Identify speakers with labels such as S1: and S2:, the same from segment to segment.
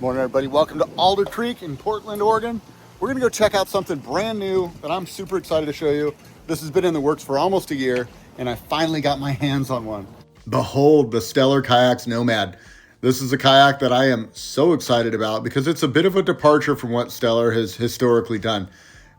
S1: Morning, everybody. Welcome to Alder Creek in Portland, Oregon. We're going to go check out something brand new that I'm super excited to show you. This has been in the works for almost a year, and I finally got my hands on one. Behold the Stellar Kayaks Nomad. This is a kayak that I am so excited about because it's a bit of a departure from what Stellar has historically done.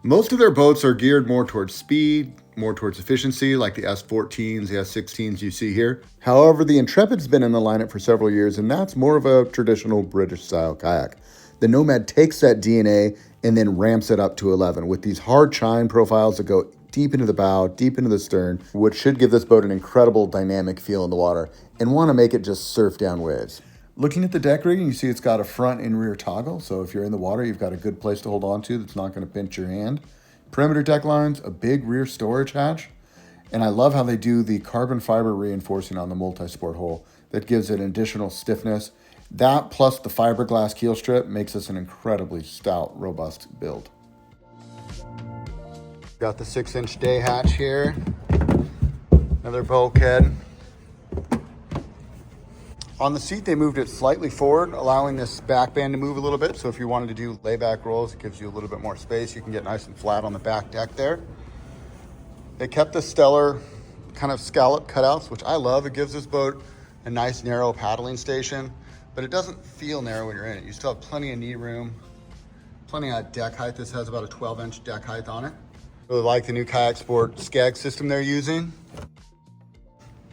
S1: Most of their boats are geared more towards speed, more towards efficiency, like the S14s, the S16s you see here. However, the Intrepid's been in the lineup for several years, and that's more of a traditional British-style kayak. The Nomad takes that DNA and then ramps it up to 11 with these hard chine profiles that go deep into the bow, deep into the stern, which should give this boat an incredible dynamic feel in the water and want to make it just surf down waves. Looking at the deck rigging, you see it's got a front and rear toggle, so if you're in the water, you've got a good place to hold on to that's not going to pinch your hand. Perimeter deck lines, a big rear storage hatch, and I love how they do the carbon fiber reinforcing on the Multisport hull. That gives it additional stiffness. That plus the fiberglass keel strip makes this an incredibly stout, robust build. Got the 6-inch day hatch here, another bulkhead. On the seat, they moved it slightly forward, allowing this back band to move a little bit. So if you wanted to do layback rolls, it gives you a little bit more space. You can get nice and flat on the back deck there. They kept the Stellar kind of scallop cutouts, which I love. It gives this boat a nice narrow paddling station, but it doesn't feel narrow when you're in it. You still have plenty of knee room, plenty of deck height. This has about a 12-inch deck height on it. Really like the new Kajak-Sport skeg system they're using.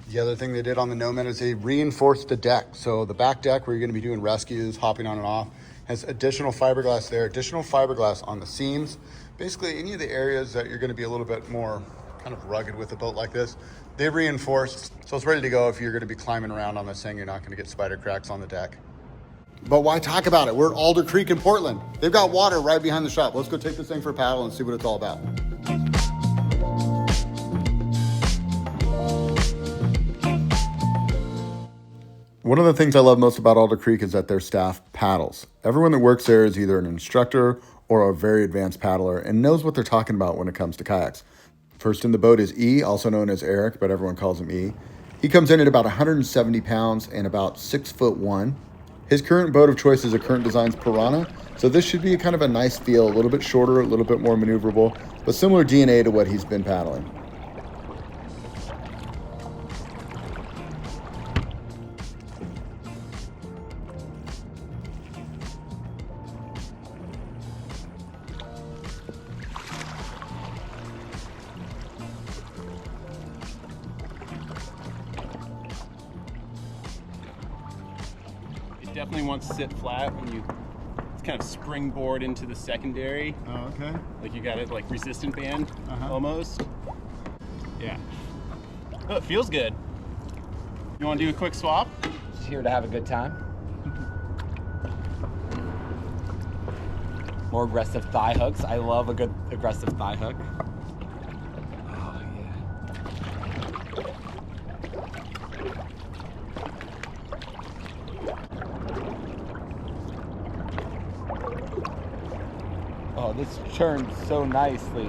S1: The other thing they did on the Nomad is they reinforced the deck. So the back deck where you're gonna be doing rescues, hopping on and off, has additional fiberglass there, additional fiberglass on the seams. Basically any of the areas that you're gonna be a little bit more kind of rugged with a boat like this, they reinforced. So it's ready to go if you're gonna be climbing around on this thing, you're not gonna get spider cracks on the deck. But why talk about it? We're at Alder Creek in Portland. They've got water right behind the shop. Let's go take this thing for a paddle and see what it's all about. One of the things I love most about Alder Creek is that their staff paddles. Everyone that works there is either an instructor or a very advanced paddler and knows what they're talking about when it comes to kayaks. First in the boat is E, also known as Eric, but everyone calls him E. He comes in at about 170 pounds and about 6'1". His current boat of choice is a Current Designs Piranha, so this should be kind of a nice feel, a little bit shorter, a little bit more maneuverable, but similar DNA to what he's been paddling.
S2: Definitely wants to sit flat when you kind of springboard into the secondary.
S1: Oh, okay.
S2: Like you got it like resistant band almost. Yeah. Oh, it feels good. You want to do a quick swap?
S3: Just here to have a good time. More aggressive thigh hooks. I love a good aggressive thigh hook. Oh yeah. Oh, this churns so nicely.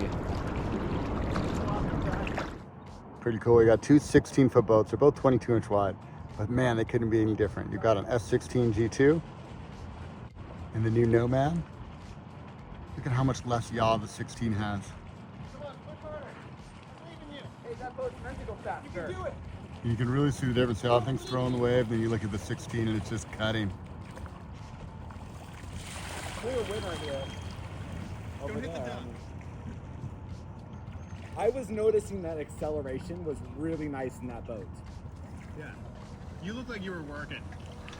S1: Pretty cool. We got two 16-foot boats. They're both 22-inch wide, but man, they couldn't be any different. You've got an S16 G2 and the new Nomad. Look at how much less yaw the 16 has.
S4: Come on, push harder. I believe in you. Hey, that boat's meant to go faster. You can do it.
S1: You can really see the difference. How things throwing the wave, then you look at the 16 and it's just cutting.
S4: Clear winner here.
S1: Don't hit the dock.
S4: I was noticing that acceleration was really nice in that boat.
S2: Yeah. You look like you were working.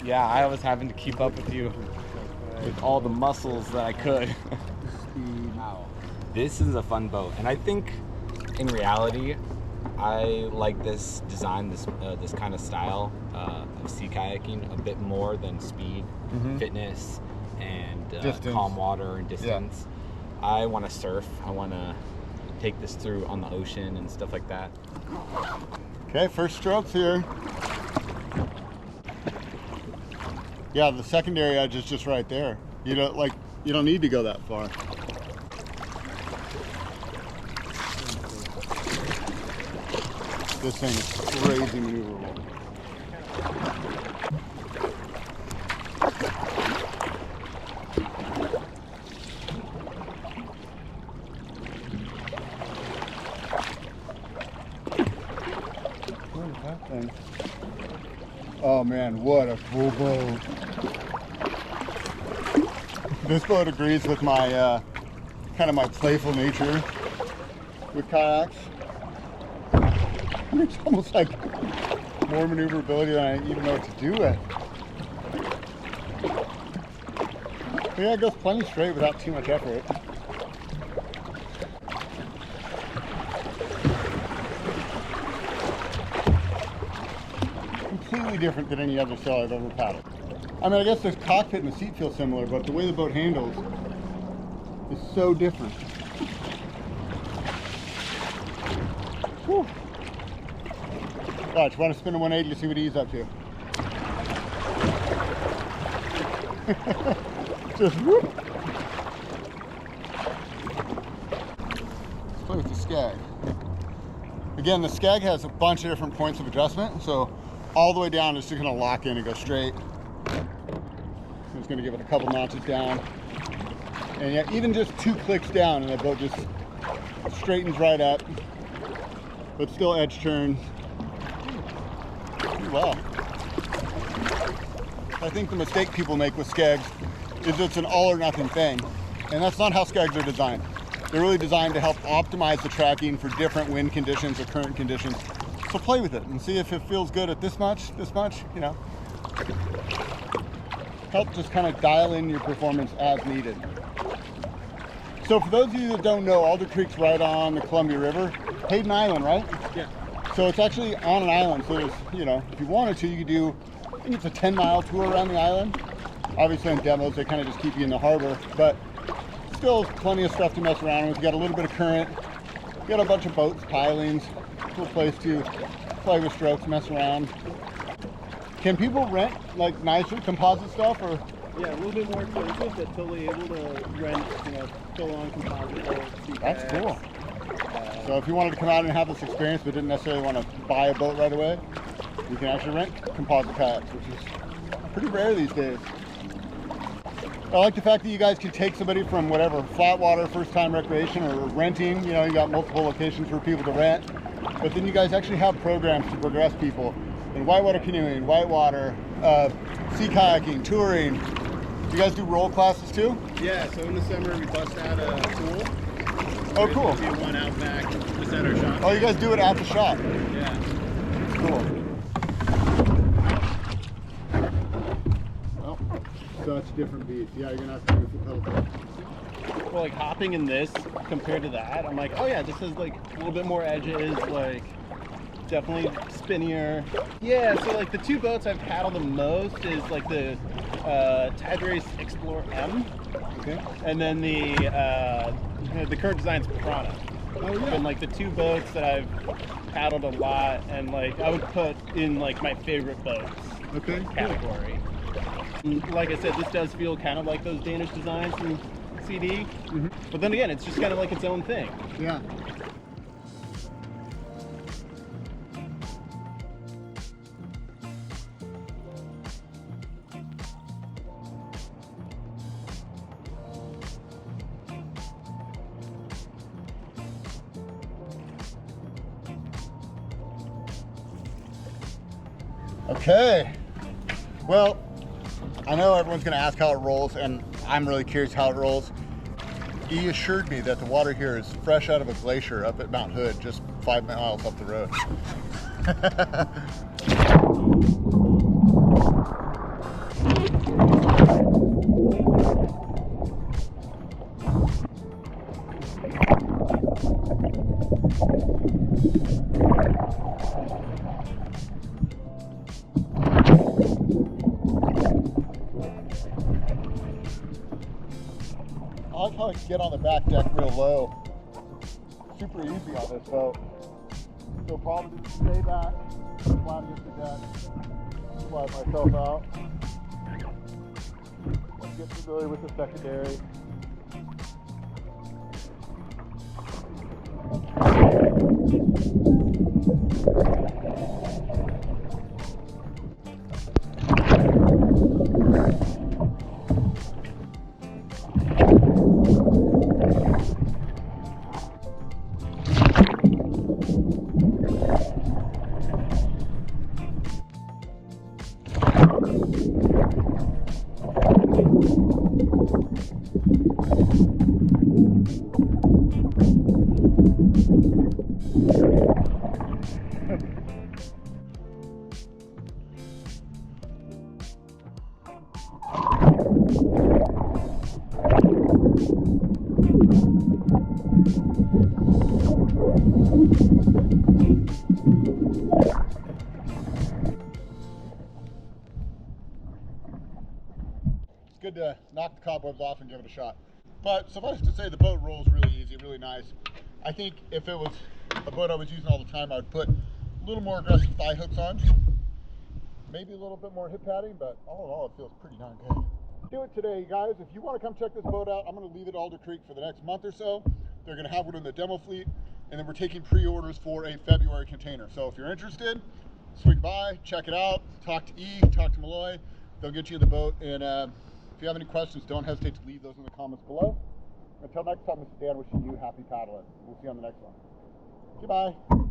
S3: Yeah, I was having to keep up with you with all the muscles that I could. Wow. This is a fun boat, and I think in reality, I like this design, this kind of style of sea kayaking a bit more than speed, fitness, and calm water and distance. Yeah. I want to surf. I want to take this through on the ocean and stuff like that.
S1: Okay, first strokes here. Yeah, the secondary edge is just right there. You don't need to go that far. This thing is crazy maneuverable. Oh man, what a cool boat. This boat agrees with my kind of my playful nature with kayaks. It's almost like more maneuverability than I even know what to do with. But yeah, it goes plenty straight without too much effort. Completely different than any other sail I've ever paddled. I mean, I guess the cockpit and the seat feel similar, but the way the boat handles is so different. Whew. Watch, want to spin a 180 to see what he's up to. Just whoop. Let's play with the skeg. Again, the skeg has a bunch of different points of adjustment, so all the way down is just going to lock in and go straight. I'm just going to give it a couple notches down. And yeah, even just 2 clicks down and the boat just straightens right up, but still edge turns. Well, I think the mistake people make with skegs is it's an all or nothing thing. And that's not how skegs are designed. They're really designed to help optimize the tracking for different wind conditions or current conditions. So play with it and see if it feels good at this much, you know. Help just kind of dial in your performance as needed. So for those of you that don't know, Alder Creek's right on the Columbia River. Hayden Island, right?
S2: Yeah.
S1: So it's actually on an island, so there's, you know, if you wanted to, you could do, I think it's a 10-mile tour around the island. Obviously on demos, they kind of just keep you in the harbor, but still plenty of stuff to mess around with. You got a little bit of current, you got a bunch of boats, pilings, cool place to play with strokes, mess around. Can people rent like nicer composite stuff, or?
S2: Yeah, a little bit more expensive, but totally able to rent, you know, full-on composite boats.
S1: That's cool. So if you wanted to come out and have this experience but didn't necessarily want to buy a boat right away, you can actually rent composite kayaks, which is pretty rare these days. I like the fact that you guys can take somebody from whatever, flat water, first time recreation, or renting, you know, you got multiple locations for people to rent, but then you guys actually have programs to progress people in whitewater canoeing, whitewater, sea kayaking, touring. You guys do roll classes too?
S2: Yeah, so in the summer we bust out a pool.
S1: Oh, cool.
S2: We do one out back just at our shop.
S1: Oh, you guys do it at the shop?
S2: Yeah.
S1: Cool. Well, such different beats. Yeah, you're gonna have to do it for pedal.
S2: Well, like hopping in this compared to that, I'm like, oh yeah, this has like a little bit more edges, like definitely spinnier. Yeah, so like the 2 boats I've paddled the most is like the Tide Race Explorer M.
S1: Okay.
S2: And then the current design's Piranha.
S1: Oh yeah.
S2: And like the 2 boats that I've paddled a lot, and like I would put in like my favorite boats category. And like I said, this does feel kind of like those Danish designs from CD, but then again, it's just kind of like its own thing.
S1: Yeah. Okay, well, I know everyone's going to ask how it rolls, and I'm really curious how it rolls. He assured me that the water here is fresh out of a glacier up at Mount Hood, just 5 miles up the road. I like how I can get on the back deck real low. Super easy on this boat. So probably just stay back, flat against the deck, slide myself out. Get familiar with the secondary. It's good to knock the cobwebs off and give it a shot. But suffice to say, the boat rolls really easy, really nice. I think if it was a boat I was using all the time, I would put a little more aggressive thigh hooks on. Maybe a little bit more hip padding, but all in all, it feels pretty darn good. Do it today, guys. If you want to come check this boat out, I'm going to leave it at Alder Creek for the next month or so. They're going to have one in the demo fleet, and then we're taking pre-orders for a February container. So if you're interested, swing by, check it out, talk to E, talk to Malloy. They'll get you in the boat, and if you have any questions, don't hesitate to leave those in the comments below. Until next time, this is Dan wishing you happy paddling. We'll see you on the next one. Goodbye.